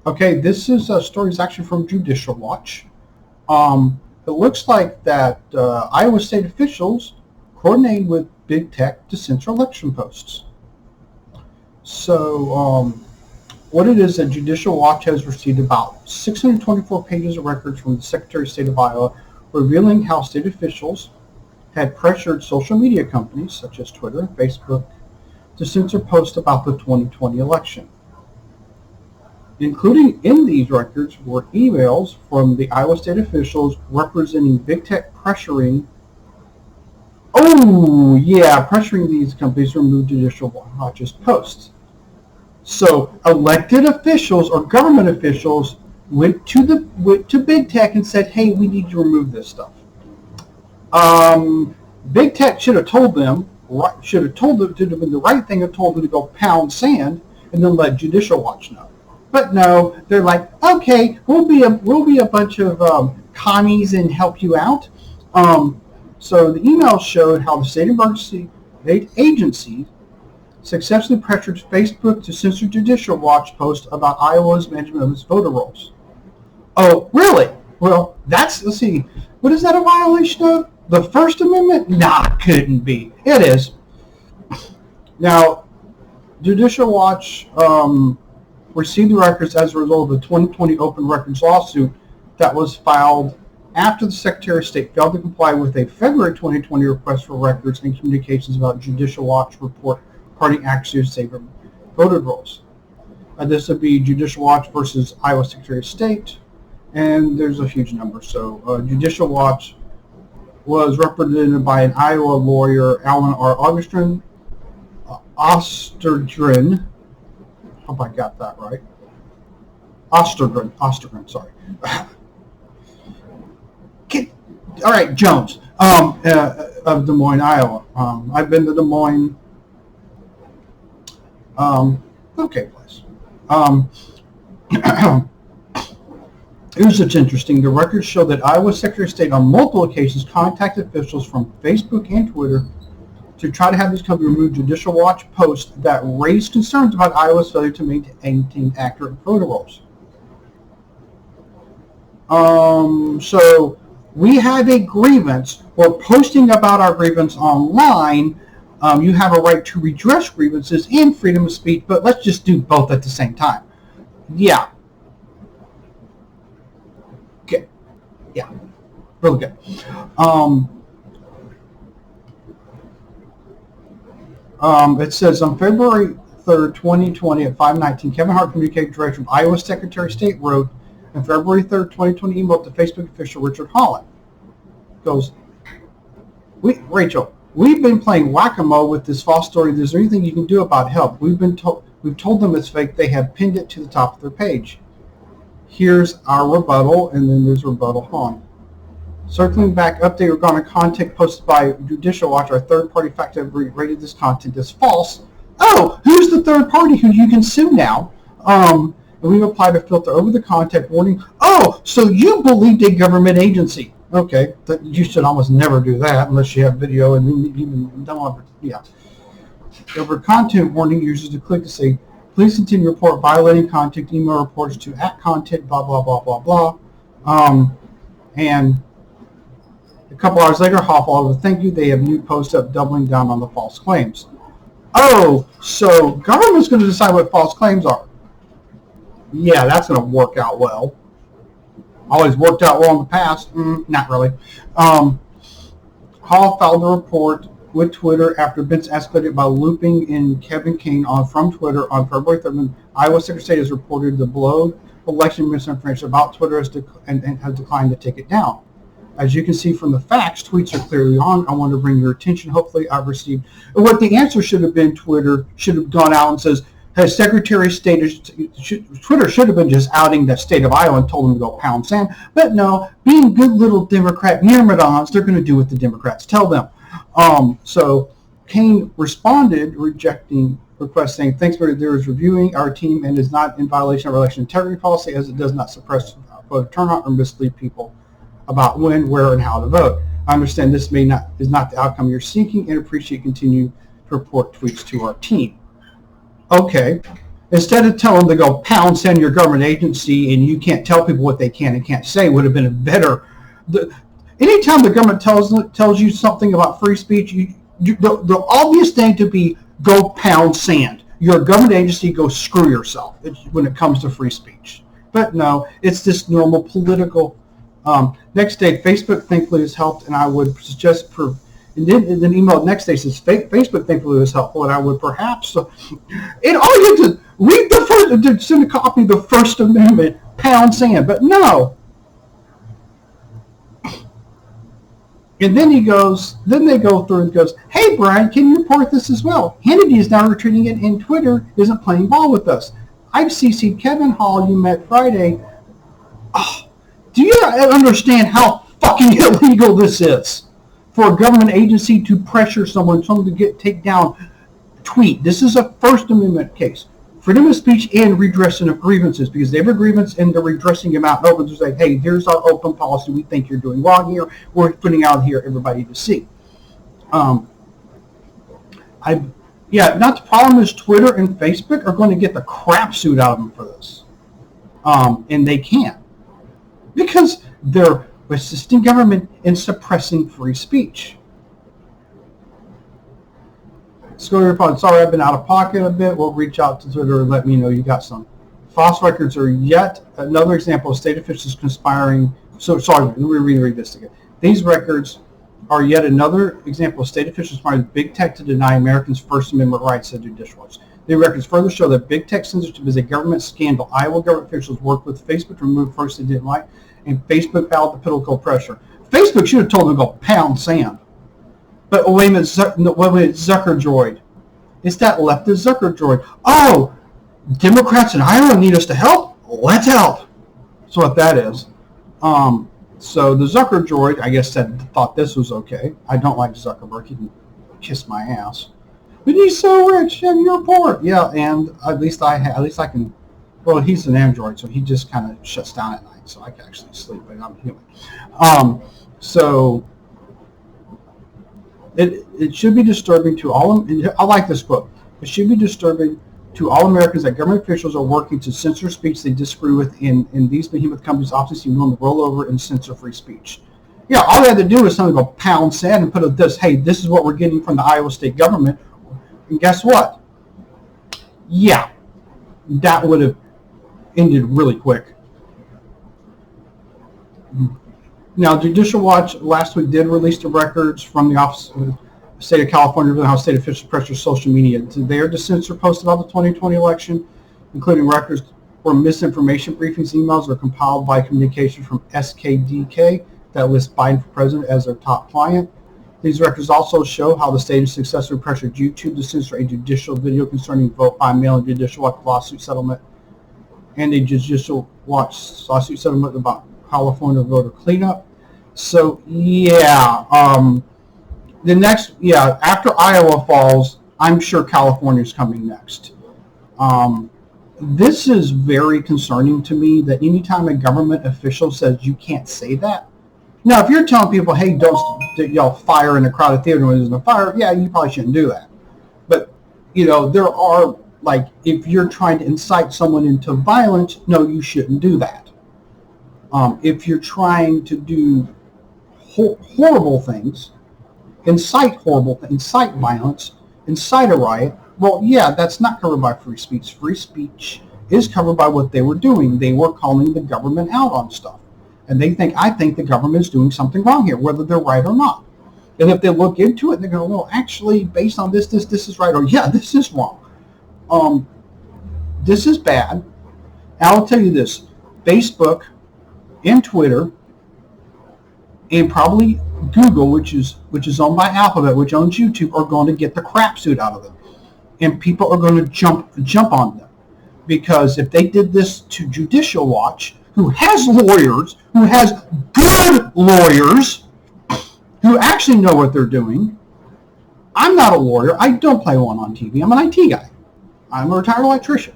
Okay, this is a story is actually from Judicial Watch. It looks like that Iowa state officials coordinated with big tech to censor election posts. So what it is that Judicial Watch has received about 624 pages of records from the Secretary of State of Iowa revealing how state officials had pressured social media companies such as Twitter and Facebook to censor posts about the 2020 election. Including in these records were emails from the Iowa state officials representing big tech pressuring these companies to remove Judicial Watch's posts. So elected officials or government officials went to big tech and said, "Hey, we need to remove this stuff." Big tech should have told them, should have been the right thing and told them to go pound sand and then let Judicial Watch know. But no, they're like, "Okay, we'll be a bunch of commies and help you out." So the email showed how the state emergency agency successfully pressured Facebook to censor Judicial Watch posts about Iowa's management of its voter rolls. Oh, really? Well, let's see. What is that a violation of? The First Amendment? Nah, couldn't be. It is. Now, Judicial Watch received the records as a result of a 2020 open records lawsuit that was filed after the Secretary of State failed to comply with a February 2020 request for records and communications about Judicial Watch report regarding actions to save voter rolls. This would be Judicial Watch versus Iowa Secretary of State, and there's a huge number. So Judicial Watch was represented by an Iowa lawyer, Alan R. Ostergren. Hope I got that right. Ostergren, sorry. All right, Jones, of Des Moines, Iowa. I've been to Des Moines. Okay, place. Here's what's interesting. The records show that Iowa Secretary of State on multiple occasions contacted officials from Facebook and Twitter to try to have these companies remove Judicial Watch posts that raised concerns about Iowa's failure to maintain accurate voter rolls. So we have a grievance. We're posting about our grievance online. You have a right to redress grievances and freedom of speech, but let's just do both at the same time. Yeah. Okay. Yeah. Really good. It says on February 3rd, 2020 at 5:19, Kevin Hart, communicating director of Iowa Secretary of State, wrote on February 3rd, 2020, emailed to Facebook official Richard Holland. Goes, Rachel, we've been playing whack-a-mole with this false story. Is there anything you can do about help? We've told them it's fake. They have pinned it to the top of their page. Here's our rebuttal, and then there's rebuttal on. Circling back, update regarding content posted by Judicial Watch. Our third-party fact-checker rated this content as false. Oh, who's the third party who you can sue now? And we've applied a filter over the content warning. Oh, so you believed a government agency. Okay, you should almost never do that unless you have video and even don't want to, yeah. Over content warning, users to click to say, please continue to report violating content, email reports to @content, blah, blah, blah, blah, blah. And a couple hours later, Hoffman said, thank you. They have new posts up doubling down on the false claims. Oh, so government's going to decide what false claims are. Yeah, that's going to work out well. Always worked out well in the past. Not really. Hall filed a report with Twitter after events escalated by looping in Kevin King from Twitter on February 3rd. Iowa Secretary of State has reported the below election misinformation about Twitter and has declined to take it down. As you can see from the facts, tweets are clearly on. I want to bring your attention. Hopefully I've received... What the answer should have been, Twitter should have gone out and says, hey, Secretary of State... Twitter should have been just outing the state of Iowa and told them to go pound sand. But no, being good little Democrat myrmidons, they're going to do what the Democrats tell them. So Kane responded, rejecting request saying, thanks for there is reviewing our team and is not in violation of our election integrity policy as it does not suppress voter turnout or mislead people about when, where, and how to vote. I understand this is not the outcome you're seeking and appreciate continue to report tweets to our team. Okay, Instead of telling them to go pound send your government agency and you can't tell people what they can and can't say, would have been a better. Anytime the government tells you something about free speech, the obvious thing to be go pound sand. You're a government agency, go screw yourself when it comes to free speech. But no, it's this normal political. Next day, Facebook thankfully has helped, and I would suggest. And then email next day says Facebook thankfully was helpful, and I would perhaps. And all you have to read the first, to send a copy of the First Amendment, pound sand. But no. And then they go through and goes, hey, Brian, can you report this as well? Hannity is now retreating it, and Twitter isn't playing ball with us. I've CC'd Kevin Hall you met Friday. Oh, do you understand how fucking illegal this is for a government agency to pressure someone to take down tweet? This is a First Amendment case. Freedom of speech and redressing of grievances, because they have a grievance and they're redressing them out in open to say, hey, here's our open policy. We think you're doing wrong here. We're putting out here everybody to see. Not the problem is Twitter and Facebook are going to get the crap suit out of them for this. And they can. Because they're assisting government in suppressing free speech. Sorry, I've been out of pocket a bit. We'll reach out to Twitter and let me know you got some. False records are yet another example of state officials conspiring. So, sorry, let me read this again. These records are yet another example of state officials conspiring with big tech to deny Americans' First Amendment rights, said Judicial Watch. The records further show that big tech censorship is a government scandal. Iowa government officials worked with Facebook to remove first they didn't like, and Facebook bowed to political pressure. Facebook should have told them to go pound sand. But wait a minute, Zuckerdroid. It's that leftist Zuckerdroid. Oh, Democrats in Iowa need us to help? Let's help. That's what that is. So the Zuckerdroid, I guess, thought this was okay. I don't like Zuckerberg. He can kiss my ass. But he's so rich and you're poor. Yeah, and at least I can. Well, he's an android, so he just kind of shuts down at night, so I can actually sleep. But I'm human. So. It should be disturbing to all. I like this quote. It should be disturbing to all Americans that government officials are working to censor speech they disagree with, and these behemoth companies often seem willing to roll over and censor free speech. Yeah, all they had to do is something go pound sand and put this. Hey, this is what we're getting from the Iowa state government, and guess what? Yeah, that would have ended really quick. Now, Judicial Watch last week did release the records from the Office of the State of California revealing how state officials pressure social media. They are to censor posts about the 2020 election, including records where misinformation briefings, emails are compiled by communication from SKDK that lists Biden for president as their top client. These records also show how the state has successfully pressured YouTube to censor a judicial video concerning vote by mail and Judicial Watch lawsuit settlement, and a Judicial Watch lawsuit settlement about California voter cleanup. So yeah, after Iowa falls, I'm sure California's coming next. This is very concerning to me that anytime a government official says you can't say that. Now, if you're telling people, hey, don't y'all fire in a crowded theater when there's a fire, yeah, you probably shouldn't do that. But there are, like, if you're trying to incite someone into violence, no, you shouldn't do that. If you're trying to do horrible things, incite violence, incite a riot, well, yeah, that's not covered by free speech. Free speech is covered by what they were doing. They were calling the government out on stuff. And I think the government's doing something wrong here, whether they're right or not. And if they look into it, they go, well, actually, based on this is right, or yeah, this is wrong. This is bad. I'll tell you this, Facebook and Twitter and probably Google, which is owned by Alphabet, which owns YouTube, are going to get the crap suit out of them. And people are going to jump on them. Because if they did this to Judicial Watch, who has lawyers, who has good lawyers, who actually know what they're doing. I'm not a lawyer. I don't play one on TV. I'm an IT guy. I'm a retired electrician.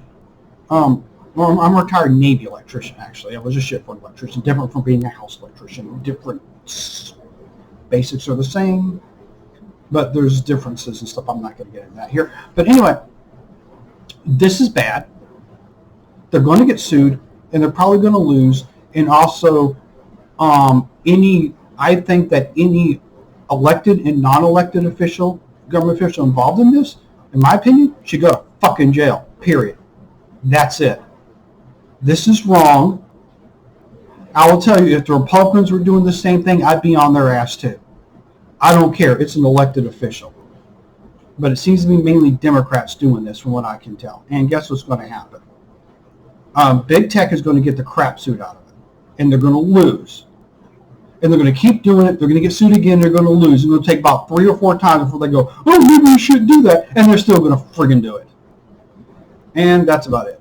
I'm a retired Navy electrician, actually. I was a shipboard electrician, different from being a house electrician. Different basics are the same, but there's differences and stuff. I'm not going to get into that here. But anyway, this is bad. they're going to get sued, and they're probably going to lose. And also, I think that any elected and non-elected government official involved in this, in my opinion, should go to fucking jail, period. That's it. This is wrong. I will tell you, if the Republicans were doing the same thing, I'd be on their ass too. I don't care. It's an elected official. But it seems to be mainly Democrats doing this, from what I can tell. And guess what's going to happen? Big Tech is going to get the crap suit out of it. And they're going to lose. And they're going to keep doing it. They're going to get sued again. They're going to lose. It's going to take about 3 or 4 times before they go, oh, maybe we should do that. And they're still going to friggin' do it. And that's about it.